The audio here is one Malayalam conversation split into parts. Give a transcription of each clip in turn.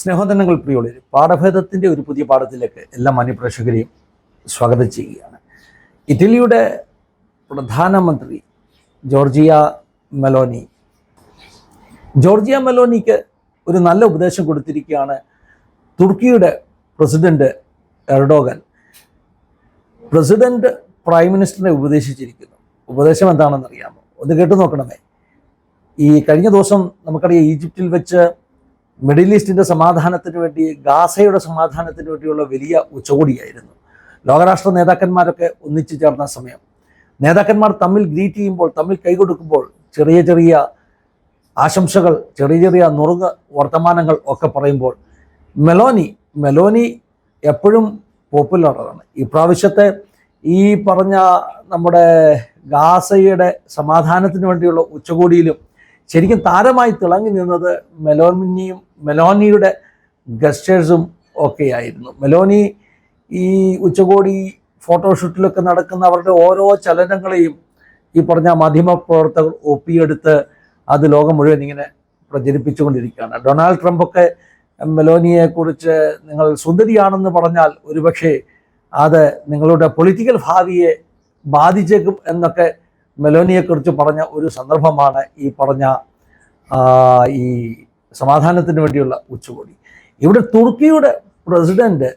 സ്നേഹോദനങ്ങൾ പ്രിയുള്ളവർ, പാഠഭേദത്തിൻ്റെ ഒരു പുതിയ പാഠത്തിലേക്ക് എല്ലാ മാന്യപ്രേക്ഷകരെയും സ്വാഗതം ചെയ്യുകയാണ്. ഇറ്റലിയുടെ പ്രധാനമന്ത്രി ജോർജിയ മെലോനിക്ക് ഒരു നല്ല ഉപദേശം കൊടുത്തിരിക്കുകയാണ്. തുർക്കിയുടെ പ്രസിഡന്റ് എർഡോഗൻ പ്രൈം മിനിസ്റ്ററിനെ ഉപദേശിച്ചിരിക്കുന്നു. ഉപദേശം എന്താണെന്ന് അറിയാമോ? ഒന്ന് കേട്ടു നോക്കണമേ. ഈ കഴിഞ്ഞ ദിവസം നമുക്കറിയാം, ഈജിപ്തിൽ വെച്ച് മിഡിൽ ഈസ്റ്റിൻ്റെ സമാധാനത്തിന് വേണ്ടി, ഗാസയുടെ സമാധാനത്തിന് വേണ്ടിയുള്ള വലിയ ഉച്ചകോടിയായിരുന്നു. ലോകരാഷ്ട്ര നേതാക്കന്മാരൊക്കെ ഒന്നിച്ചു ചേർന്ന സമയം നേതാക്കന്മാർ തമ്മിൽ ഗ്രീറ്റ് ചെയ്യുമ്പോൾ, തമ്മിൽ കൈകൊടുക്കുമ്പോൾ ചെറിയ ചെറിയ ആശംസകൾ, ചെറിയ ചെറിയ നുറുങ്ങ് വർത്തമാനങ്ങൾ ഒക്കെ പറയുമ്പോൾ മെലോനി എപ്പോഴും പോപ്പുലറാണ്. ഈ പ്രാവശ്യത്തെ ഈ പറഞ്ഞ നമ്മുടെ ഗാസയുടെ സമാധാനത്തിന് വേണ്ടിയുള്ള ഉച്ചകോടിയിലും ശരിക്കും താരമായി തിളങ്ങി നിന്നത് മെലോനിയുടെ ഗസ്റ്റേഴ്സും ഒക്കെയായിരുന്നു. മെലോനി ഈ ഉച്ചകോടി ഫോട്ടോഷൂട്ടിലൊക്കെ നടക്കുന്ന അവരുടെ ഓരോ ചലനങ്ങളെയും ഈ പറഞ്ഞ മാധ്യമപ്രവർത്തകർ ഒപ്പിയെടുത്ത് അത് ലോകം മുഴുവൻ ഇങ്ങനെ പ്രചരിപ്പിച്ചുകൊണ്ടിരിക്കുകയാണ്. ഡൊണാൾഡ് ട്രംപൊക്കെ മെലോനിയെക്കുറിച്ച് നിങ്ങൾ സുന്ദരിയാണെന്ന് പറഞ്ഞാൽ ഒരുപക്ഷെ അത് നിങ്ങളുടെ പൊളിറ്റിക്കൽ ഭാവിയെ ബാധിച്ചേക്കും എന്നൊക്കെ മെലോനിയെക്കുറിച്ച് പറഞ്ഞ ഒരു സന്ദർഭമാണ് ഈ പറഞ്ഞ ഈ സമാധാനത്തിന് വേണ്ടിയുള്ള ഉച്ചകോടി. ഇവിടെ തുർക്കിയുടെ പ്രസിഡന്റ്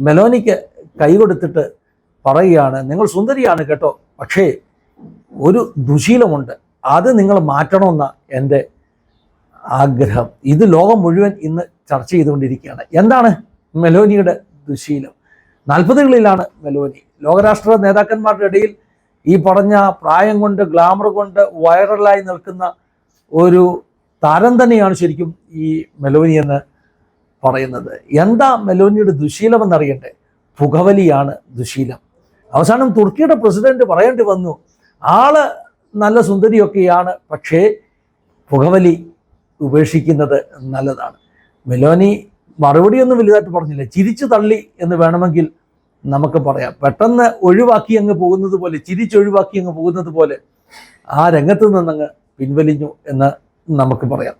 മെലോനിക്ക് കൈകൊടുത്തിട്ട് പറയുകയാണ്, നിങ്ങൾ സുന്ദരിയാണ് കേട്ടോ, പക്ഷേ ഒരു ദുശീലമുണ്ട്, അത് നിങ്ങൾ മാറ്റണമെന്ന എൻ്റെ ആഗ്രഹം. ഇത് ലോകം മുഴുവൻ ഇന്ന് ചർച്ച ചെയ്തുകൊണ്ടിരിക്കുകയാണ്. എന്താണ് മെലോനിയുടെ ദുശീലം? 40കളിലാണ് മെലോനി. ലോകരാഷ്ട്ര നേതാക്കന്മാരുടെ ഇടയിൽ ഈ പറഞ്ഞ പ്രായം കൊണ്ട്, ഗ്ലാമർ കൊണ്ട് വൈറലായി നിൽക്കുന്ന ഒരു താരം തന്നെയാണ് ശരിക്കും ഈ മെലോനി എന്ന് പറയുന്നത്. എന്താ മെലോനിയുടെ ദുശീലം എന്നറിയണ്ടേ? പുകവലിയാണ് ദുശീലം. അവസാനം തുർക്കിയുടെ പ്രസിഡന്റ് പറയേണ്ടി വന്നു, ആള് നല്ല സുന്ദരിയൊക്കെയാണ്, പക്ഷേ പുകവലി ഉപേക്ഷിക്കുന്നത് നല്ലതാണ്. മെലോനി മറുപടിയൊന്നും വലുതായിട്ട് പറഞ്ഞില്ല, ചിരിച്ചു തള്ളി എന്ന് വേണമെങ്കിൽ നമുക്ക് പറയാം. പെട്ടെന്ന് ഒഴിവാക്കി അങ്ങ് പോകുന്നത് പോലെ, ചിരിച്ചൊഴിവാക്കി അങ്ങ് പോകുന്നത് പോലെ ആ രംഗത്ത് നിന്നങ്ങ് പിൻവലിഞ്ഞു എന്ന് നമുക്ക് പറയാം.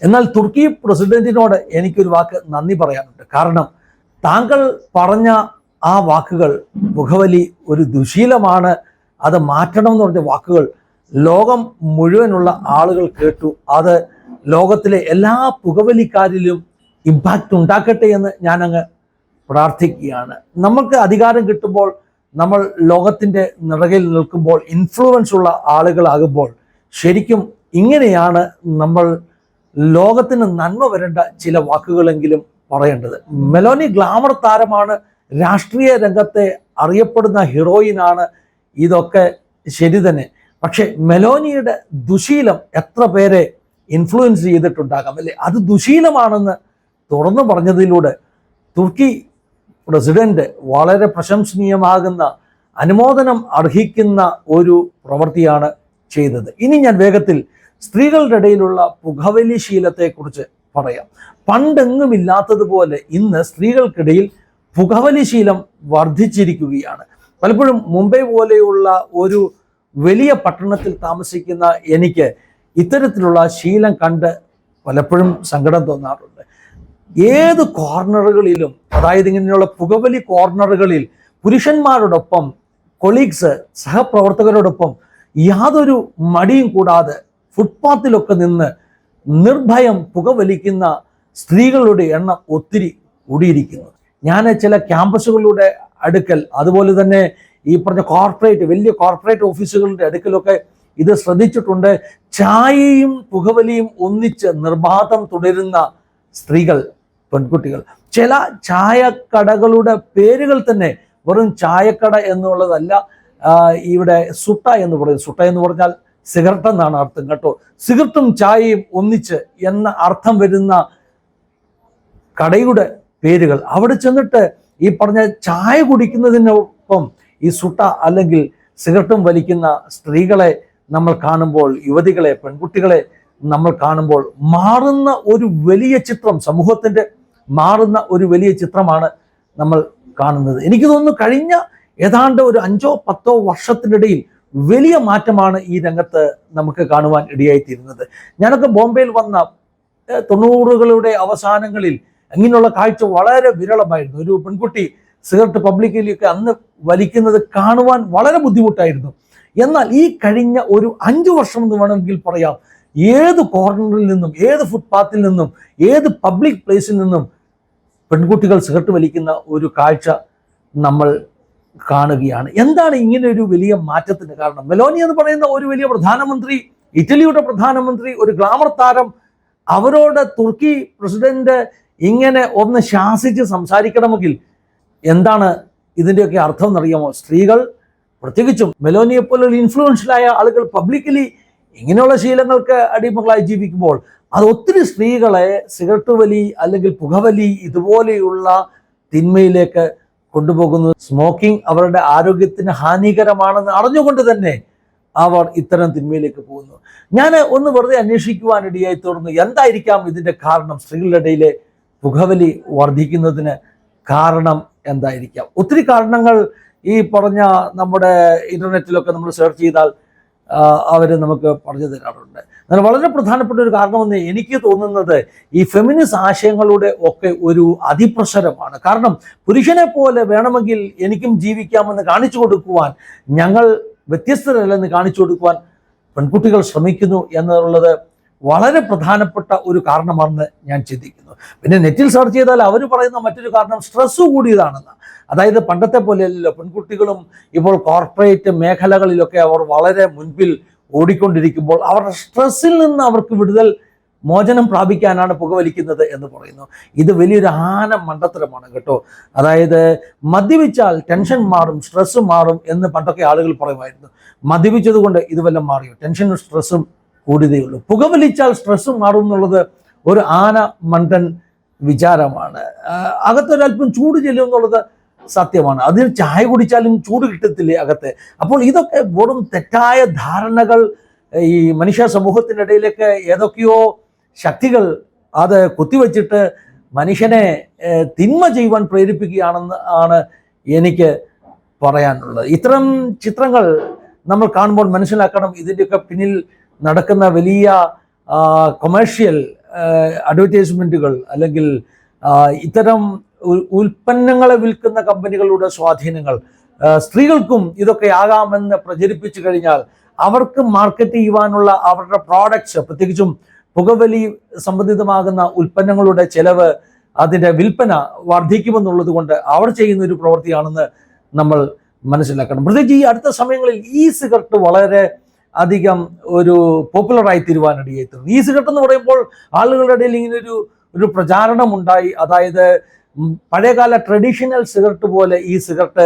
എന്നാൽ തുർക്കി പ്രസിഡന്റിനോട് എനിക്കൊരു വാക്ക് നന്ദി പറയാനുണ്ട്. കാരണം താങ്കൾ പറഞ്ഞ ആ വാക്കുകൾ, പുകവലി ഒരു ദുശീലമാണ്, അത് മാറ്റണം എന്ന് പറഞ്ഞ വാക്കുകൾ ലോകം മുഴുവനുള്ള ആളുകൾ കേട്ടു. അത് ലോകത്തിലെ എല്ലാ പുകവലിക്കാരിലും ഇമ്പാക്റ്റ് ഉണ്ടാക്കട്ടെ എന്ന് ഞാനങ്ങ് പ്രാർത്ഥിക്കുകയാണ്. നമുക്ക് അധികാരം കിട്ടുമ്പോൾ, നമ്മൾ ലോകത്തിൻ്റെ നിറകിൽ നിൽക്കുമ്പോൾ, ഇൻഫ്ലുവൻസ് ഉള്ള ആളുകളാകുമ്പോൾ ശരിക്കും ഇങ്ങനെയാണ് നമ്മൾ ലോകത്തിന് നന്മ വരേണ്ട ചില വാക്കുകളെങ്കിലും പറയേണ്ടത്. മെലോനി ഗ്ലാമർ താരമാണ്, രാഷ്ട്രീയ രംഗത്തെ അറിയപ്പെടുന്ന ഹീറോയിനാണ്, ഇതൊക്കെ ശരി തന്നെ. പക്ഷെ മെലോനിയുടെ ദുശീലം എത്ര പേരെ ഇൻഫ്ലുവൻസ് ചെയ്തിട്ടുണ്ടാകാം, അല്ലേ? അത് ദുശീലമാണെന്ന് തുറന്നു പറഞ്ഞതിലൂടെ തുർക്കി പ്രസിഡന്റ് വളരെ പ്രശംസനീയമാകുന്ന, അനുമോദനം അർഹിക്കുന്ന ഒരു പ്രവൃത്തിയാണ് ചെയ്തത്. ഇനി ഞാൻ വേഗത്തിൽ സ്ത്രീകളുടെ ഇടയിലുള്ള പുകവലി ശീലത്തെക്കുറിച്ച് പറയാം. പണ്ടെങ്ങുമില്ലാത്തതുപോലെ ഇന്ന് സ്ത്രീകൾക്കിടയിൽ പുകവലി ശീലം വർദ്ധിച്ചിരിക്കുകയാണ്. പലപ്പോഴും മുംബൈ പോലെയുള്ള ഒരു വലിയ പട്ടണത്തിൽ താമസിക്കുന്ന എനിക്ക് ഇത്തരത്തിലുള്ള ശീലം കണ്ട് പലപ്പോഴും സങ്കടം തോന്നാറുണ്ട്. ഏത് കോർണറുകളിലും, അതായത് ഇങ്ങനെയുള്ള പുകവലി കോർണറുകളിൽ പുരുഷന്മാരോടൊപ്പം, കൊളീഗ്സ്, സഹപ്രവർത്തകരോടൊപ്പം യാതൊരു മടിയും കൂടാതെ ഫുട്പാത്തിലൊക്കെ നിന്ന് നിർഭയം പുകവലിക്കുന്ന സ്ത്രീകളുടെ എണ്ണം ഒത്തിരി കൂടിയിരിക്കുന്നു. ഞാൻ ചില ക്യാമ്പസുകളുടെ അടുക്കൽ, അതുപോലെ തന്നെ ഈ പറഞ്ഞ വലിയ കോർപ്പറേറ്റ് ഓഫീസുകളുടെ അടുക്കലൊക്കെ ഇത് ശ്രദ്ധിച്ചിട്ടുണ്ട്. ചായയും പുകവലിയും ഒന്നിച്ച് നിർബാധം തുടരുന്ന സ്ത്രീകൾ, പെൺകുട്ടികൾ. ചില ചായക്കടകളുടെ പേരുകൾ തന്നെ വെറും ചായക്കട എന്നുള്ളതല്ല, ഇവിടെ സുട്ട എന്ന് പറയും. സുട്ട എന്ന് പറഞ്ഞാൽ സിഗരറ്റ് എന്നാണ് അർത്ഥം കേട്ടോ. സിഗരറ്റും ചായയും ഒന്നിച്ച് എന്ന അർത്ഥം വരുന്ന കടയുടെ പേരുകൾ. അവിടെ ചെന്നിട്ട് ഈ പറഞ്ഞ ചായ കുടിക്കുന്നതിനൊപ്പം ഈ സുട്ട അല്ലെങ്കിൽ സിഗരറ്റും വലിക്കുന്ന സ്ത്രീകളെ നമ്മൾ കാണുമ്പോൾ, യുവതികളെ, പെൺകുട്ടികളെ നമ്മൾ കാണുമ്പോൾ മാറുന്ന ഒരു വലിയ ചിത്രം, സമൂഹത്തിൻ്റെ മാറുന്ന ഒരു വലിയ ചിത്രമാണ് നമ്മൾ കാണുന്നത്. എനിക്ക് തോന്നുന്നു കഴിഞ്ഞ ഏതാണ്ട് ഒരു 5-10 വർഷത്തിനിടയിൽ വലിയ മാറ്റമാണ് ഈ രംഗത്ത് നമുക്ക് കാണുവാൻ ഇടയായിത്തീരുന്നത്. ഞാനൊക്കെ ബോംബെയിൽ വന്ന 90കളുടെ അവസാനങ്ങളിൽ അങ്ങനെയുള്ള കാഴ്ച വളരെ വിരളമായിരുന്നു. ഒരു പെൺകുട്ടി സിഗരറ്റ് പബ്ലിക്കിലൊക്കെ അന്ന് വലിക്കുന്നത് കാണുവാൻ വളരെ ബുദ്ധിമുട്ടായിരുന്നു. എന്നാൽ ഈ കഴിഞ്ഞ ഒരു 5 വർഷം എന്ന് വേണമെങ്കിൽ പറയാം, ഏത് കോർണറിൽ നിന്നും, ഏത് ഫുട്പാത്തിൽ നിന്നും, ഏത് പബ്ലിക് പ്ലേസിൽ നിന്നും പെൺകുട്ടികൾ സിഗരറ്റ് വലിക്കുന്ന ഒരു കാഴ്ച നമ്മൾ കാണുകയാണ്. എന്താണ് ഇങ്ങനെ ഒരു വലിയ മാറ്റത്തിന് കാരണം? മെലോനി എന്ന് പറയുന്ന ഒരു വലിയ പ്രധാനമന്ത്രി, ഇറ്റലിയുടെ പ്രധാനമന്ത്രി, ഒരു ഗ്ലാമർ താരം, അവരോട് തുർക്കി പ്രസിഡന്റ് ഇങ്ങനെ ഒന്ന് ശാസിച്ച് സംസാരിക്കണമെങ്കിൽ എന്താണ് ഇതിൻ്റെയൊക്കെ അർത്ഥം എന്നറിയാമോ? സ്ത്രീകൾ, പ്രത്യേകിച്ചും മെലോനിയെ പോലുള്ള ഇൻഫ്ലുവൻഷ്യലായ ആളുകൾ പബ്ലിക്കലി ഇങ്ങനെയുള്ള ശീലങ്ങൾക്ക് അടിമകളായി ജീവിക്കുമ്പോൾ അത് ഒത്തിരി സ്ത്രീകളെ സിഗരറ്റ് വലി അല്ലെങ്കിൽ പുകവലി ഇതുപോലെയുള്ള തിന്മയിലേക്ക് കൊണ്ടുപോകുന്നു. സ്മോക്കിംഗ് അവരുടെ ആരോഗ്യത്തിന് ഹാനികരമാണെന്ന് അറിഞ്ഞുകൊണ്ട് തന്നെ അവർ ഇത്തരം തിന്മയിലേക്ക് പോകുന്നു. ഞാൻ ഒന്ന് വെറുതെ അന്വേഷിക്കുവാനിടയായി തീർന്നു, എന്തായിരിക്കാം ഇതിൻ്റെ കാരണം? സ്ത്രീകളുടെ ഇടയിലെ പുകവലി വർദ്ധിക്കുന്നതിന് കാരണം എന്തായിരിക്കാം? ഒത്തിരി കാരണങ്ങൾ ഈ പറഞ്ഞ നമ്മുടെ ഇൻ്റർനെറ്റിലൊക്കെ നമ്മൾ സെർച്ച് ചെയ്താൽ അവർ നമുക്ക് പറഞ്ഞു തരാറുണ്ട്. എന്നാൽ വളരെ പ്രധാനപ്പെട്ട ഒരു കാരണമെന്ന് എനിക്ക് തോന്നുന്നത് ഈ ഫെമിനിസ്റ്റ് ആശയങ്ങളുടെ ഒക്കെ ഒരു അതിപ്രസരമാണ്. കാരണം പുരുഷനെ പോലെ വേണമെങ്കിൽ എനിക്കും ജീവിക്കാമെന്ന് കാണിച്ചു കൊടുക്കുവാൻ, ഞങ്ങൾ വ്യത്യസ്തരല്ലെന്ന് കാണിച്ചു കൊടുക്കുവാൻ പെൺകുട്ടികൾ ശ്രമിക്കുന്നു എന്നുള്ളത് വളരെ പ്രധാനപ്പെട്ട ഒരു കാരണമാണെന്ന് ഞാൻ ചിന്തിക്കുന്നു. പിന്നെ നെറ്റിൽ സെർച്ച് ചെയ്താൽ അവർ പറയുന്ന മറ്റൊരു കാരണം സ്ട്രെസ്സ് കൂടിയതാണെന്ന്. അതായത് പണ്ടത്തെ പോലെയല്ലോ, പെൺകുട്ടികളും ഇപ്പോൾ കോർപ്പറേറ്റ് മേഖലകളിലൊക്കെ അവർ വളരെ മുൻപിൽ ഓടിക്കൊണ്ടിരിക്കുമ്പോൾ അവരുടെ സ്ട്രെസ്സിൽ നിന്ന് അവർക്ക് വിടുതൽ, മോചനം പ്രാപിക്കാനാണ് പുകവലിക്കുന്നത് എന്ന് പറയുന്നു. ഇത് വലിയൊരു മണ്ടത്തരമാണ് കേട്ടോ. അതായത് മദ്യപിച്ചാൽ ടെൻഷൻ മാറും, സ്ട്രെസ്സ് മാറും എന്ന് പണ്ടൊക്കെ ആളുകൾ പറയുമായിരുന്നു. മദ്യപിച്ചത് കൊണ്ട് ഇത് വല്ലതും മാറിയോ? ടെൻഷനും സ്ട്രെസ്സും കൂടിയതേ ഉള്ളൂ. പുകവലിച്ചാൽ സ്ട്രെസ്സും മാറും എന്നുള്ളത് ഒരു മണ്ടൻ വിചാരമാണ്. അകത്തൊരല്പം ചൂട് ചെല്ലും എന്നുള്ളത് സത്യമാണ്. അതിൽ ചായ കുടിച്ചാലും ചൂട് കിട്ടത്തില്ലേ അകത്ത്? അപ്പോൾ ഇതൊക്കെ വെറും തെറ്റായ ധാരണകൾ ഈ മനുഷ്യ സമൂഹത്തിനിടയിലേക്ക് ഏതൊക്കെയോ ശക്തികൾ അത് കുത്തിവെച്ചിട്ട് മനുഷ്യനെ തിന്മ ചെയ്യുവാൻ പ്രേരിപ്പിക്കുകയാണെന്ന് ആണ് എനിക്ക് പറയാനുള്ളത്. ഇത്തരം ചിത്രങ്ങൾ നമ്മൾ കാണുമ്പോൾ മനസ്സിലാക്കണം, ഇതിൻ്റെയൊക്കെ പിന്നിൽ നടക്കുന്ന വലിയ കൊമേഴ്ഷ്യൽ അഡ്വർടൈസ്മെൻറ്റുകൾ അല്ലെങ്കിൽ ഇത്തരം ഉൽപ്പന്നങ്ങളെ വിൽക്കുന്ന കമ്പനികളുടെ സ്വാധീനങ്ങൾ. സ്ത്രീകൾക്കും ഇതൊക്കെ ആകാമെന്ന് പ്രചരിപ്പിച്ചു കഴിഞ്ഞാൽ അവർക്ക് മാർക്കറ്റ് ചെയ്യുവാനുള്ള അവരുടെ പ്രോഡക്ട്സ്, പ്രത്യേകിച്ചും പുകവലി സംബന്ധിതമാകുന്ന ഉൽപ്പന്നങ്ങളുടെ ചെലവ്, അതിൻ്റെ വിൽപ്പന വർദ്ധിക്കുമെന്നുള്ളത് കൊണ്ട് അവർ ചെയ്യുന്ന ഒരു പ്രവൃത്തിയാണെന്ന് നമ്മൾ മനസ്സിലാക്കണം. പ്രത്യേകിച്ച് ഈ അടുത്ത സമയങ്ങളിൽ ഈ സിഗരറ്റ് വളരെ അധികം ഒരു പോപ്പുലറായി തീരുവാനിടയായി തീർന്നു. ഈ സിഗരറ്റ് എന്ന് പറയുമ്പോൾ ആളുകളുടെ ഇടയിൽ ഇങ്ങനെ ഒരു പ്രചാരണം ഉണ്ടായി. അതായത് പഴയകാല ട്രഡീഷണൽ സിഗരറ്റ് പോലെ ഈ സിഗരറ്റ്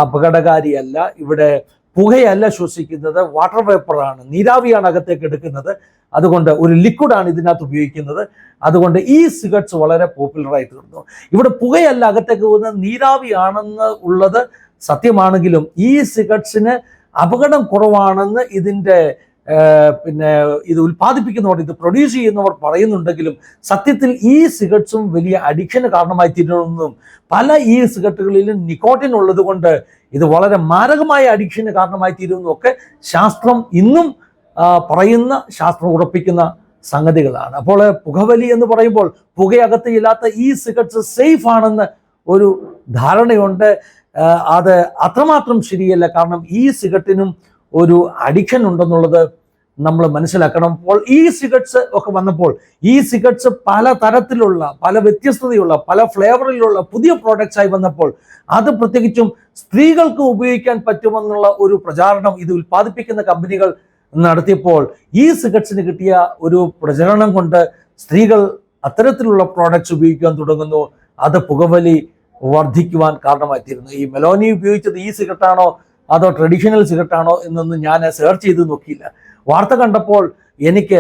അപകടകാരിയല്ല, ഇവിടെ പുകയല്ല ശ്വസിക്കുന്നത്, വാട്ടർ വേപ്പറാണ്, നീരാവിയാണ് അകത്തേക്ക് എടുക്കുന്നത്, അതുകൊണ്ട് ഒരു ലിക്വിഡാണ് ഇതിനകത്ത് ഉപയോഗിക്കുന്നത്. അതുകൊണ്ട് ഈ സിഗരറ്റ്സ് വളരെ പോപ്പുലറായി തീർന്നു. ഇവിടെ പുകയല്ല അകത്തേക്ക് പോകുന്നത്, നീരാവിയാണെന്ന് ഉള്ളത് സത്യമാണെങ്കിലും ഈ സിഗരറ്റ്സിന് അപകടം കുറവാണെന്ന് ഇതിൻ്റെ ഇത് ഉൽപ്പാദിപ്പിക്കുന്നവർ, ഇത് പ്രൊഡ്യൂസ് ചെയ്യുന്നവർ പറയുന്നുണ്ടെങ്കിലും സത്യത്തിൽ ഈ സിഗരറ്റ്സും വലിയ അഡിക്ഷന് കാരണമായി തീരുന്നതും പല ഈ സിഗരറ്റുകളിലും നിക്കോട്ടിൻ ഉള്ളത് കൊണ്ട് ഇത് വളരെ മാരകമായ അഡിക്ഷന് കാരണമായി തീരുന്നതും ഒക്കെ ശാസ്ത്രം ഇന്നും പറയുന്ന, ശാസ്ത്രം ഉറപ്പിക്കുന്ന സംഗതികളാണ്. അപ്പോൾ പുകവലി എന്ന് പറയുമ്പോൾ പുകയകത്ത് ഇല്ലാത്ത ഈ സിഗരറ്റ്സ് സേഫ് ആണെന്ന് ഒരു ധാരണയുണ്ട്. അത് അത്രമാത്രം ശരിയല്ല. കാരണം ഈ സിഗരറ്റിനും ഒരു അഡിക്ഷൻ ഉണ്ടെന്നുള്ളത് നമ്മൾ മനസ്സിലാക്കണം. അപ്പോൾ ഈ സിഗരറ്റ്സ് ഒക്കെ വന്നപ്പോൾ ഈ സിഗരറ്റ്സ് പല തരത്തിലുള്ള, പല വ്യത്യസ്തതയുള്ള, പല ഫ്ലേവറിലുള്ള പുതിയ പ്രോഡക്റ്റ്സ് ആയി വന്നപ്പോൾ അത് പ്രത്യേകിച്ചും സ്ത്രീകൾക്ക് ഉപയോഗിക്കാൻ പറ്റുമെന്നുള്ള ഒരു പ്രചാരണം ഇത് ഉൽപ്പാദിപ്പിക്കുന്ന കമ്പനികൾ നടത്തിയപ്പോൾ ഈ സിഗരറ്റ്സിന് കിട്ടിയ ഒരു പ്രചരണം കൊണ്ട് സ്ത്രീകൾ അത്തരത്തിലുള്ള പ്രോഡക്റ്റ്സ് ഉപയോഗിക്കാൻ തുടങ്ങുന്നു. അത് പുകവലി വർദ്ധിക്കുവാൻ കാരണമായിത്തീരുന്നു. ഈ മെലോനി ഉപയോഗിച്ചത് ഈ സിഗരറ്റാണോ അതോ ട്രഡീഷണൽ സിഗരറ്റാണോ എന്നൊന്നും ഞാൻ സെർച്ച് ചെയ്ത് നോക്കിയില്ല. വാർത്ത കണ്ടപ്പോൾ എനിക്ക്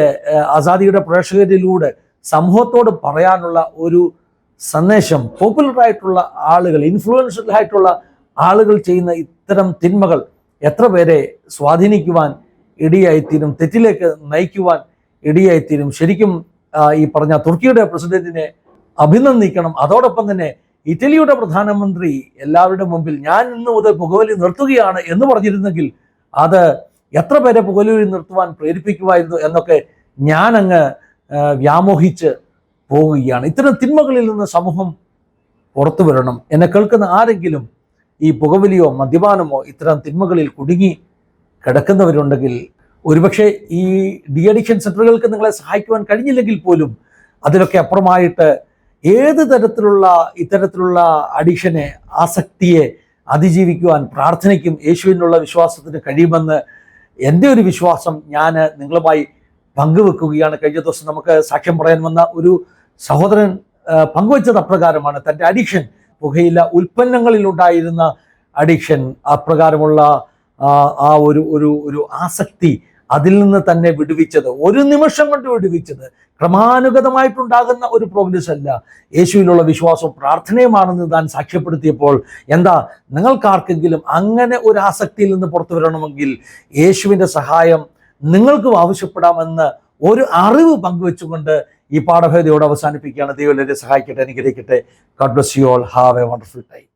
ആസാദിയുടെ പ്രേക്ഷകരിലൂടെ സമൂഹത്തോട് പറയാനുള്ള ഒരു സന്ദേശം, പോപ്പുലറായിട്ടുള്ള ആളുകൾ, ഇൻഫ്ലുവൻഷ്യൽ ആയിട്ടുള്ള ആളുകൾ ചെയ്യുന്ന ഇത്തരം തിന്മകൾ എത്ര പേരെ സ്വാധീനിക്കുവാൻ ഇടയായിത്തീരും, തെറ്റിലേക്ക് നയിക്കുവാൻ ഇടയായിത്തീരും. ശരിക്കും ഈ പറഞ്ഞ തുർക്കിയുടെ പ്രസിഡന്റിനെ അഭിനന്ദിക്കണം. അതോടൊപ്പം തന്നെ ഇറ്റലിയുടെ പ്രധാനമന്ത്രി എല്ലാവരുടെ മുമ്പിൽ ഞാൻ ഇന്ന് മുതൽ പുകവലി നിർത്തുകയാണ് എന്ന് പറഞ്ഞിരുന്നെങ്കിൽ അത് എത്ര പേരെ പുകവലി നിർത്തുവാൻ പ്രേരിപ്പിക്കുമായിരുന്നു എന്നൊക്കെ ഞാൻ അങ്ങ് വ്യാമോഹിച്ച് പോവുകയാണ്. ഇത്തരം തിന്മകളിൽ നിന്ന് സമൂഹം പുറത്തു വരണം. എന്നെ കേൾക്കുന്ന ആരെങ്കിലും ഈ പുകവലിയോ മദ്യപാനമോ ഇത്തരം തിന്മകളിൽ കുടുങ്ങി കിടക്കുന്നവരുണ്ടെങ്കിൽ, ഒരുപക്ഷെ ഈ ഡി അഡിക്ഷൻ സെന്ററുകൾക്ക് നിങ്ങളെ സഹായിക്കുവാൻ കഴിഞ്ഞില്ലെങ്കിൽ പോലും അതിലൊക്കെ അപ്പുറമായിട്ട് ഏത് തരത്തിലുള്ള ഇത്തരത്തിലുള്ള അഡിക്ഷനെ, ആസക്തിയെ അതിജീവിക്കുവാൻ പ്രാർത്ഥനയ്ക്കും യേശുവിനുള്ള വിശ്വാസത്തിന് കഴിയുമെന്ന് എൻ്റെ ഒരു വിശ്വാസം ഞാൻ നിങ്ങളുമായി പങ്കുവെക്കുകയാണ്. കഴിഞ്ഞ ദിവസം നമുക്ക് സാക്ഷ്യം പറയാൻ വന്ന ഒരു സഹോദരൻ പങ്കുവച്ചത് അപ്രകാരമാണ്. തൻ്റെ അഡിക്ഷൻ, പുകയില ഉൽപ്പന്നങ്ങളിൽ ഉണ്ടായിരുന്ന അഡിക്ഷൻ, അപ്രകാരമുള്ള ആ ഒരു ആസക്തി, അതിൽ നിന്ന് തന്നെ വിടുവിച്ചത്, ഒരു നിമിഷം കൊണ്ട് വിടുവിച്ചത്, ക്രമാനുഗതമായിട്ടുണ്ടാകുന്ന ഒരു പ്രോഗ്രസ് അല്ല, യേശുവിലുള്ള വിശ്വാസവും പ്രാർത്ഥനയുമാണെന്ന് താൻ സാക്ഷ്യപ്പെടുത്തിയപ്പോൾ, എന്താ നിങ്ങൾക്കാർക്കെങ്കിലും അങ്ങനെ ഒരു ആസക്തിയിൽ നിന്ന് പുറത്തു വരണമെങ്കിൽ യേശുവിൻ്റെ സഹായം നിങ്ങൾക്കും ആവശ്യപ്പെടാമെന്ന് ഒരു അറിവ് പങ്കുവെച്ചുകൊണ്ട് ഈ പാഠഭേദയോട് അവസാനിപ്പിക്കുകയാണ്. ദൈവം എന്നെ സഹായിക്കട്ടെ, അനുഗ്രഹിക്കട്ടെ. God bless you all. Have A wonderful time.